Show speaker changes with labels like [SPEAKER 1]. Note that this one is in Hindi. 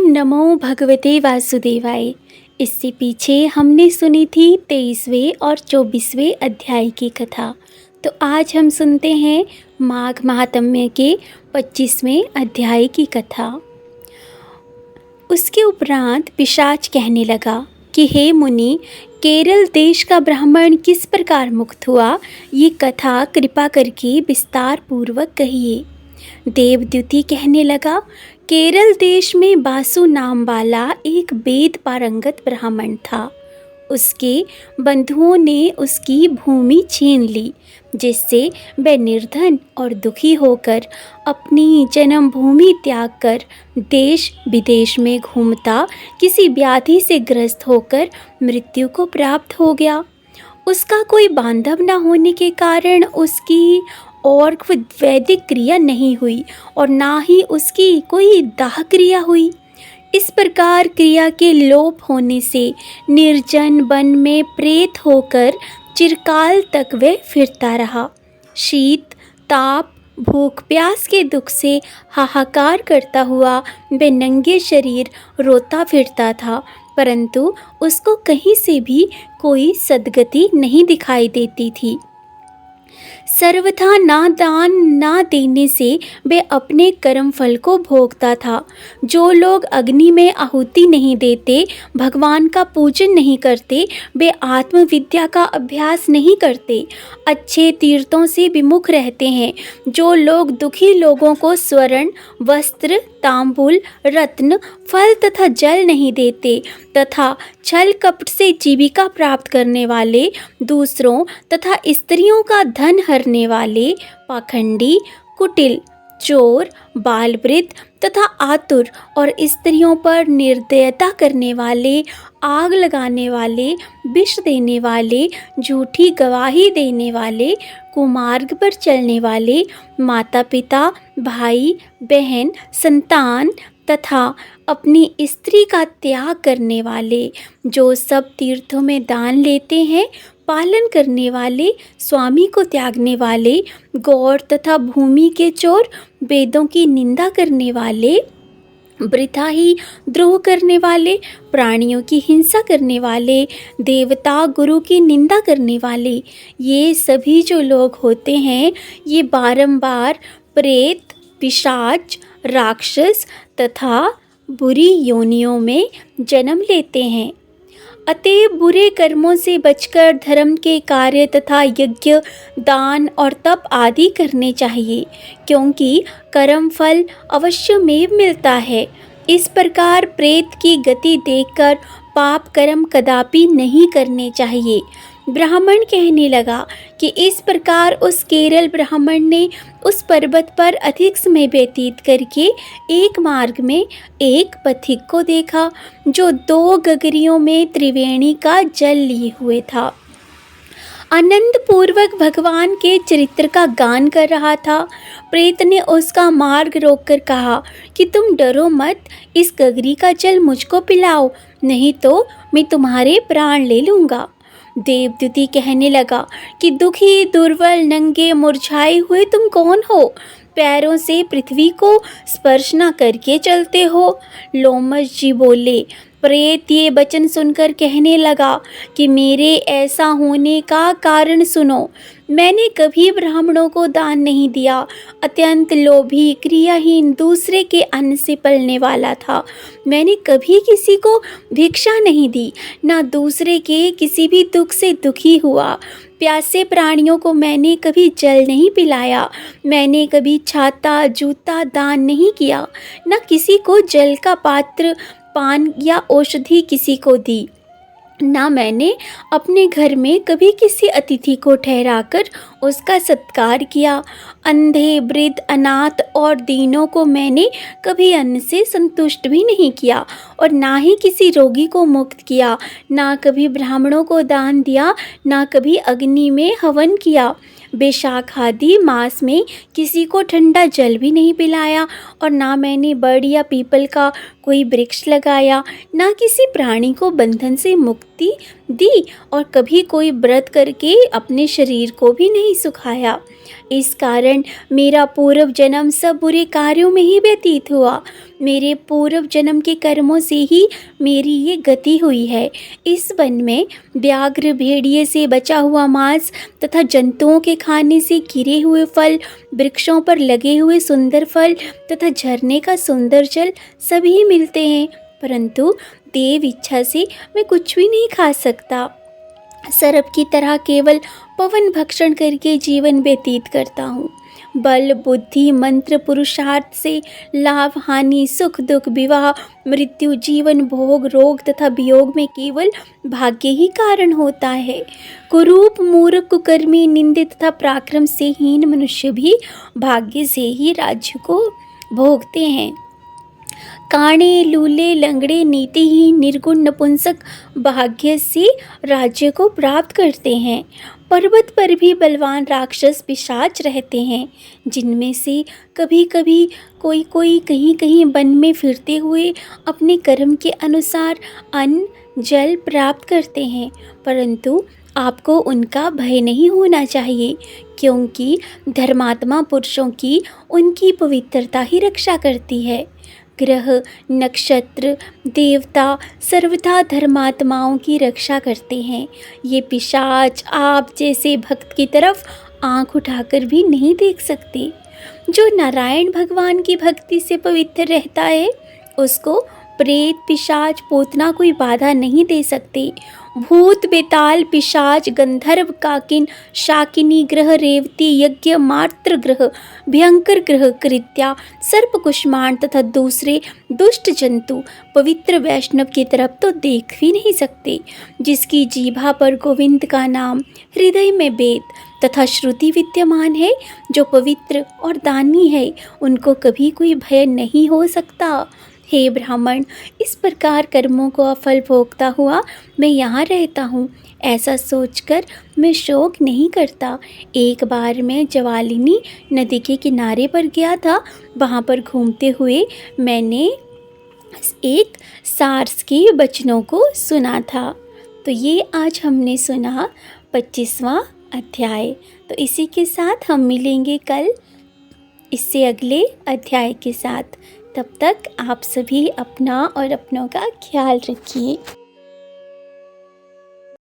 [SPEAKER 1] नमो भगवते वासुदेवाय। इससे पीछे हमने सुनी थी 23वें और 24वें अध्याय की कथा। तो आज हम सुनते हैं माघ महात्म्य के 25वें अध्याय की कथा। उसके उपरांत पिशाच कहने लगा कि हे मुनि, केरल देश का ब्राह्मण किस प्रकार मुक्त हुआ, ये कथा कृपा करके विस्तार पूर्वक कहिए। देवद्युति कहने लगा, केरल देश में बासु नाम वाला एक वेद पारंगत ब्राह्मण था। उसके बंधुओं ने उसकी भूमि छीन ली, जिससे वह निर्धन और दुखी होकर अपनी जन्मभूमि त्याग कर देश विदेश में घूमता किसी व्याधि से ग्रस्त होकर मृत्यु को प्राप्त हो गया। उसका कोई बांधव न होने के कारण उसकी और वैदिक क्रिया नहीं हुई और ना ही उसकी कोई दाह क्रिया हुई। इस प्रकार क्रिया के लोप होने से निर्जन वन में प्रेत होकर चिरकाल तक वह फिरता रहा। शीत, ताप, भूख प्यास के दुख से हाहाकार करता हुआ वह नंगे शरीर रोता फिरता था, परंतु उसको कहीं से भी कोई सद्गति नहीं दिखाई देती थी। सर्वथा ना दान ना देने से वे अपने कर्म फल को भोगता था। जो लोग अग्नि में आहुति नहीं देते, भगवान का पूजन नहीं करते, वे आत्मविद्या का अभ्यास नहीं करते, अच्छे तीर्थों से विमुख रहते हैं। जो लोग दुखी लोगों को स्वर्ण, वस्त्र, तांबुल, रत्न, फल तथा जल नहीं देते तथा छल कपट से जीविका प्राप्त करने वाले, दूसरों तथा स्त्रियों का धन हरने वाले, पाखंडी, कुटिल, चोर, बाल वृद्ध तथा आतुर और स्त्रियों पर निर्दयता करने वाले, आग लगाने वाले, विष देने वाले, झूठी गवाही देने वाले, कुमार्ग पर चलने वाले, माता पिता, भाई बहन, संतान तथा अपनी स्त्री का त्याग करने वाले, जो सब तीर्थों में दान लेते हैं, पालन करने वाले, स्वामी को त्यागने वाले, गौर तथा भूमि के चोर, वेदों की निंदा करने वाले, वृथा ही द्रोह करने वाले, प्राणियों की हिंसा करने वाले, देवता गुरु की निंदा करने वाले, ये सभी जो लोग होते हैं, ये बारंबार प्रेत, पिशाच, राक्षस तथा बुरी योनियों में जन्म लेते हैं। अतएव बुरे कर्मों से बचकर धर्म के कार्य तथा यज्ञ, दान और तप आदि करने चाहिए, क्योंकि कर्म फल अवश्यमेव मिलता है। इस प्रकार प्रेत की गति देखकर पाप कर्म कदापि नहीं करने चाहिए। ब्राह्मण कहने लगा कि इस प्रकार उस केरल ब्राह्मण ने उस पर्वत पर अधिक समय व्यतीत करके एक मार्ग में एक पथिक को देखा, जो 2 गगरियों में त्रिवेणी का जल लिए हुए था। आनंद पूर्वक भगवान के चरित्र का गान कर रहा था। प्रेत ने उसका मार्ग रोककर कहा कि तुम डरो मत, इस गगरी का जल मुझको पिलाओ, नहीं तो मैं तुम्हारे प्राण ले लूँगा। देवद्युति कहने लगा कि दुखी, दुर्बल, नंगे, मुरझाए हुए तुम कौन हो? पैरों से पृथ्वी को स्पर्श न करके चलते हो। लोमश जी बोले। प्रेत ये वचन सुनकर कहने लगा कि मेरे ऐसा होने का कारण सुनो। मैंने कभी ब्राह्मणों को दान नहीं दिया, अत्यंत लोभी, क्रियाहीन, दूसरे के अन्न से पलने वाला था। मैंने कभी किसी को भिक्षा नहीं दी, ना दूसरे के किसी भी दुख से दुखी हुआ। प्यासे प्राणियों को मैंने कभी जल नहीं पिलाया। मैंने कभी छाता, जूता दान नहीं किया, न किसी को जल का पात्र, पान या औषधि किसी को दी। ना मैंने अपने घर में कभी किसी अतिथि को ठहराकर उसका सत्कार किया। अंधे, वृद्ध, अनाथ और दीनों को मैंने कभी अन्न से संतुष्ट भी नहीं किया और ना ही किसी रोगी को मुक्त किया। ना कभी ब्राह्मणों को दान दिया, ना कभी अग्नि में हवन किया। बैसाख आदि मास में किसी को ठंडा जल भी नहीं पिलाया और ना मैंने बड़ या पीपल का कोई वृक्ष लगाया, ना किसी प्राणी को बंधन से मुक्ति दी और कभी कोई व्रत करके अपने शरीर को भी नहीं सुखाया। इस कारण मेरा पूर्व जन्म सब बुरे कार्यों में ही व्यतीत हुआ। मेरे पूर्व जन्म के कर्मों से ही मेरी ये गति हुई है। इस वन में व्याघ्र भेड़िए से बचा हुआ मांस तथा जंतुओं के खाने से गिरे हुए फल, वृक्षों पर लगे हुए सुंदर फल तथा झरने का सुंदर जल सभी मिलते हैं, परंतु देव इच्छा से मैं कुछ भी नहीं खा सकता। सर्प की तरह केवल पवन भक्षण करके जीवन व्यतीत करता हूँ। बल, बुद्धि, मंत्र, पुरुषार्थ से लाभ, हानि, सुख, दुख, विवाह, मृत्यु, जीवन, भोग, रोग तथा वियोग में केवल भाग्य ही कारण होता है। कुरूप, मूर्ख, कुकर्मी, निंदित तथा पराक्रम से हीन मनुष्य भी भाग्य से ही राज्य को भोगते हैं। काणे, लूले, लंगड़े, नीतिहीन, निर्गुण, नपुंसक भाग्य से राज्य को प्राप्त करते हैं। पर्वत पर भी बलवान राक्षस पिशाच रहते हैं, जिनमें से कभी कभी कोई कहीं कहीं वन में फिरते हुए अपने कर्म के अनुसार अन्न जल प्राप्त करते हैं, परंतु आपको उनका भय नहीं होना चाहिए, क्योंकि धर्मात्मा पुरुषों की उनकी पवित्रता ही रक्षा करती है। ग्रह, नक्षत्र, देवता सर्वथा धर्मात्माओं की रक्षा करते हैं। ये पिशाच आप जैसे भक्त की तरफ आंख उठाकर भी नहीं देख सकते। जो नारायण भगवान की भक्ति से पवित्र रहता है, उसको प्रेत, पिशाच, पूतना कोई बाधा नहीं दे सकते। भूत, बेताल, पिशाच, गंधर्व, काकिन, शाकिनी ग्रह, रेवती, यज्ञ, मात्र ग्रह, भयंकर ग्रह, कृत्या, सर्प, कुष्मांड तथा दूसरे दुष्ट जंतु पवित्र वैष्णव की तरफ तो देख भी नहीं सकते। जिसकी जीभा पर गोविंद का नाम, हृदय में वेद तथा श्रुति विद्यमान है, जो पवित्र और दानी है, उनको कभी कोई भय नहीं हो सकता। हे ब्राह्मण, इस प्रकार कर्मों को फल भोगता हुआ मैं यहाँ रहता हूँ, ऐसा सोचकर मैं शोक नहीं करता। एक बार मैं ज्वालिनी नदी के किनारे पर गया था। वहाँ पर घूमते हुए मैंने एक सारस के वचनों को सुना था। तो ये आज हमने सुना 25वां अध्याय। तो इसी के साथ हम मिलेंगे कल इससे अगले अध्याय के साथ। तब तक आप सभी अपना और अपनों का ख्याल रखिए।